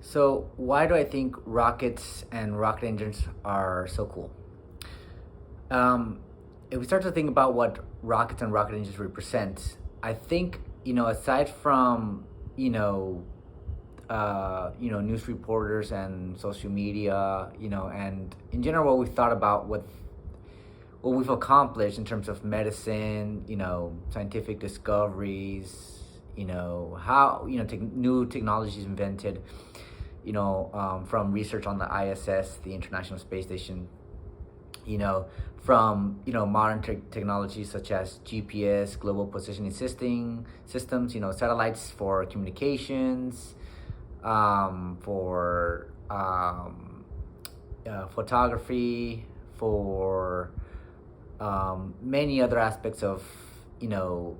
So, why do I think rockets and rocket engines are so cool? Um, if we start to think about what rockets and rocket engines represent, I think aside from you know news reporters and social media, and in general what we've thought about what we've accomplished in terms of medicine, scientific discoveries, how new technologies invented, from research on the ISS, the International Space Station, from modern technologies such as GPS, global positioning systems, satellites for communications, for photography, for many other aspects of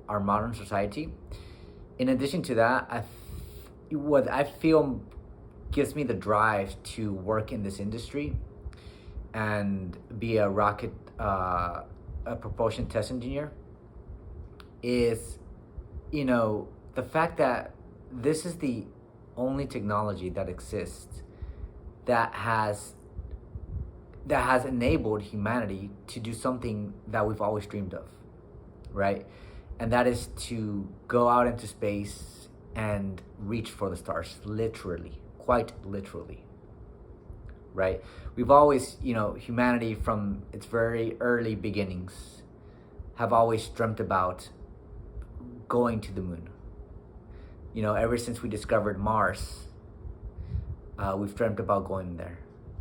our modern society. In addition to that, what I feel gives me the drive to work in this industry and be a rocket a propulsion test engineer is the fact that this is the only technology that exists that has enabled humanity to do something that we've always dreamed of, right? And that is to go out into space and reach for the stars, literally, quite literally, right? We've always, humanity from its very early beginnings have always dreamt about going to the moon. Ever since we discovered Mars, we've dreamt about going there.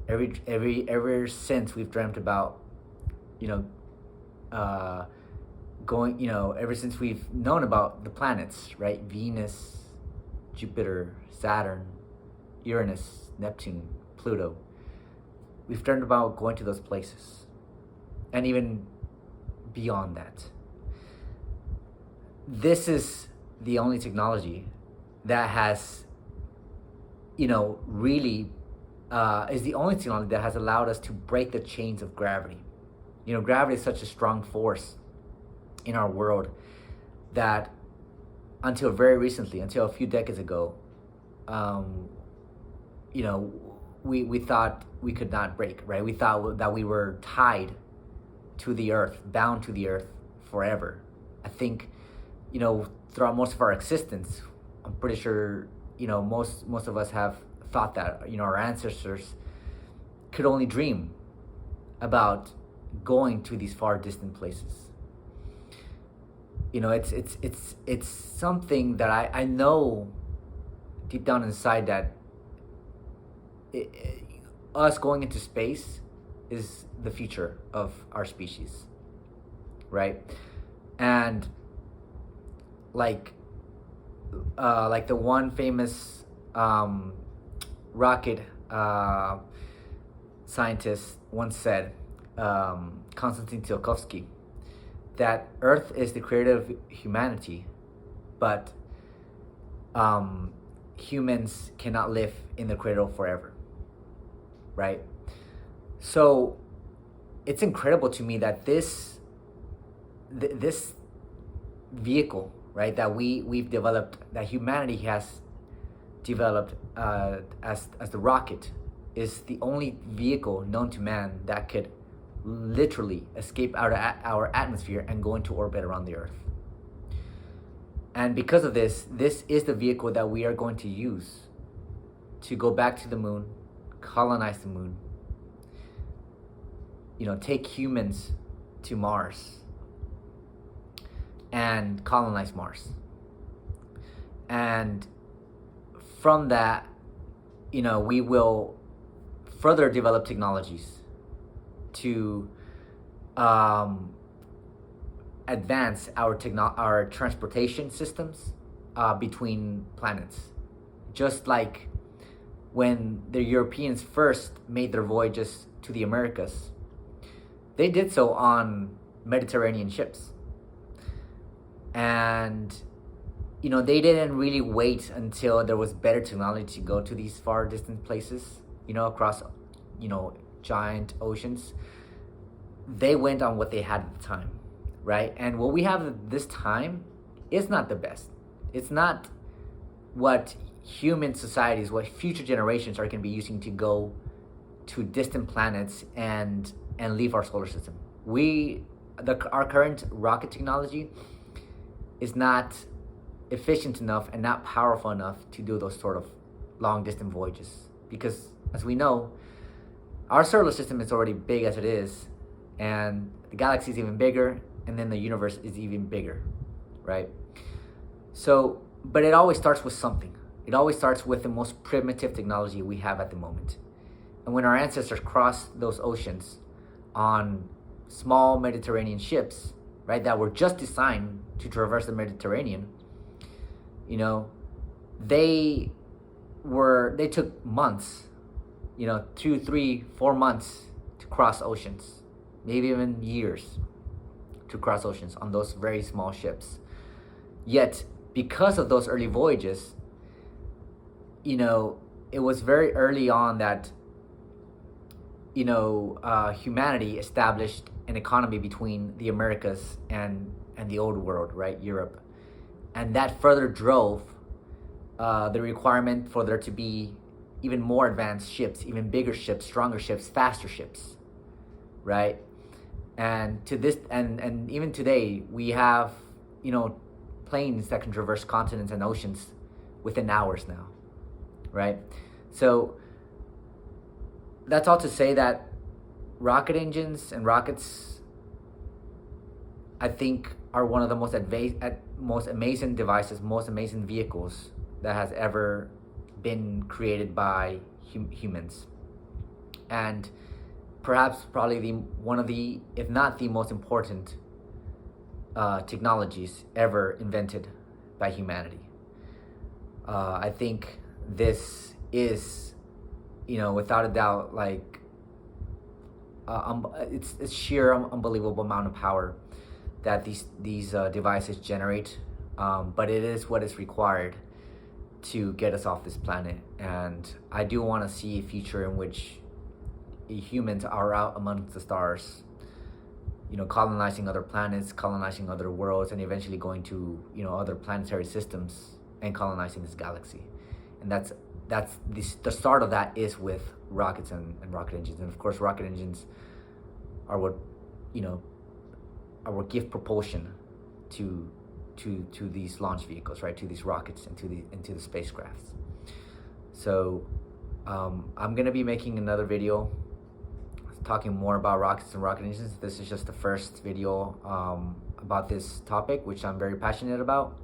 Ever since we've dreamt about, going, ever since we've known about the planets, right? Venus, Jupiter, Saturn, Uranus, Neptune, Pluto. We've dreamt about going to those places, and even beyond that. This is the only technology that has, really is the only technology that has allowed us to break the chains of gravity. Gravity is such a strong force in our world that until very recently, until a few decades ago, we thought we could not break, right? We thought that we were tied to the earth, bound to the earth forever. I think, throughout most of our existence, I'm pretty sure, most of us have thought that, our ancestors could only dream about going to these far distant places. It's something that I know deep down inside that us going into space is the future of our species, right? And like the one famous rocket scientist once said, Konstantin Tsiolkovsky, that Earth is the creator of humanity, but humans cannot live in the cradle forever, right? So it's incredible to me that this vehicle, right, that we've developed, that humanity has developed as the rocket, is the only vehicle known to man that could literally escape out of our atmosphere and go into orbit around the Earth. And because of this is the vehicle that we are going to use to go back to the moon, colonize the moon, take humans to Mars and colonize Mars. And from that, we will further develop technologies to advance our transportation systems between planets. Just like when the Europeans first made their voyages to the Americas, they did so on Mediterranean ships. And they didn't really wait until there was better technology to go to these far distant places, across, giant oceans. They went on what they had at the time, right? And what we have this time is not the best. It's not what human societies, what future generations are going to be using to go to distant planets and leave our solar system. Our current rocket technology is not efficient enough and not powerful enough to do those sort of long distance voyages, because as we know, our solar system is already big as it is, and the galaxy is even bigger, and then the universe is even bigger, right? So, but it always starts with something. It always starts with the most primitive technology we have at the moment. And when our ancestors crossed those oceans on small Mediterranean ships, right, that were just designed to traverse the Mediterranean, you know, they took months, 2, 3, 4 months to cross oceans, maybe even years to cross oceans on those very small ships. Yet, because of those early voyages, it was very early on that humanity established an economy between the Americas and the old world, right, Europe. And that further drove the requirement for there to be even more advanced ships, even bigger ships, stronger ships, faster ships, right? And to this, and even today, we have, planes that can traverse continents and oceans within hours now, right? So that's all to say that rocket engines and rockets, I think, are one of the most amazing devices, most amazing vehicles that has ever been created by humans. And perhaps probably one of the, if not the most important technologies ever invented by humanity. I think this is, without a doubt, like it's sheer unbelievable amount of power that these devices generate, but it is what is required to get us off this planet. And I do want to see a future in which humans are out amongst the stars, colonizing other planets, colonizing other worlds, and eventually going to other planetary systems and colonizing this galaxy. And the start of that is with rockets and rocket engines. And of course, rocket engines are what give propulsion to these launch vehicles, right? To these rockets and into the spacecrafts. So I'm gonna be making another video talking more about rockets and rocket engines. This is just the first video about this topic, which I'm very passionate about.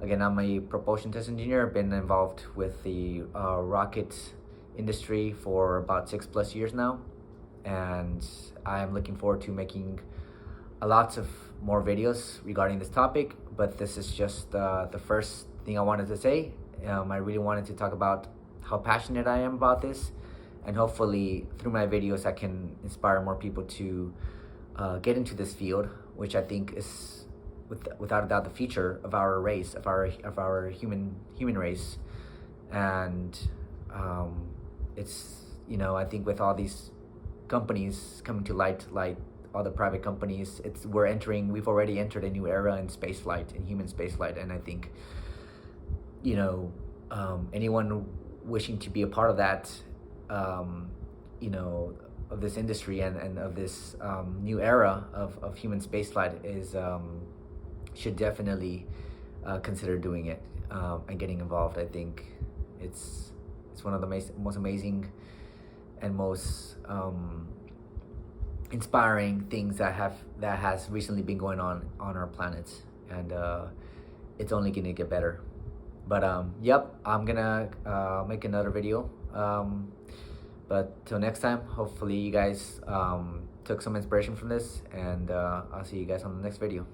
Again, I'm a propulsion test engineer. I've been involved with the rocket industry for about 6+ years now, and I'm looking forward to making lots of more videos regarding this topic. But this is just the first thing I wanted to say. I really wanted to talk about how passionate I am about this, and hopefully through my videos I can inspire more people to get into this field, which I think is without a doubt the future of our race, of our human race. And it's I think with all these companies coming to light, like all the private companies, we've already entered a new era in spaceflight, in human spaceflight. And I think anyone wishing to be a part of that, of this industry and of this new era of human spaceflight should definitely consider doing it and getting involved. I think it's one of the most amazing and most inspiring things that has recently been going on our planet, and it's only gonna get better. But yep, I'm gonna make another video. But till next time, hopefully you guys took some inspiration from this, and I'll see you guys on the next video.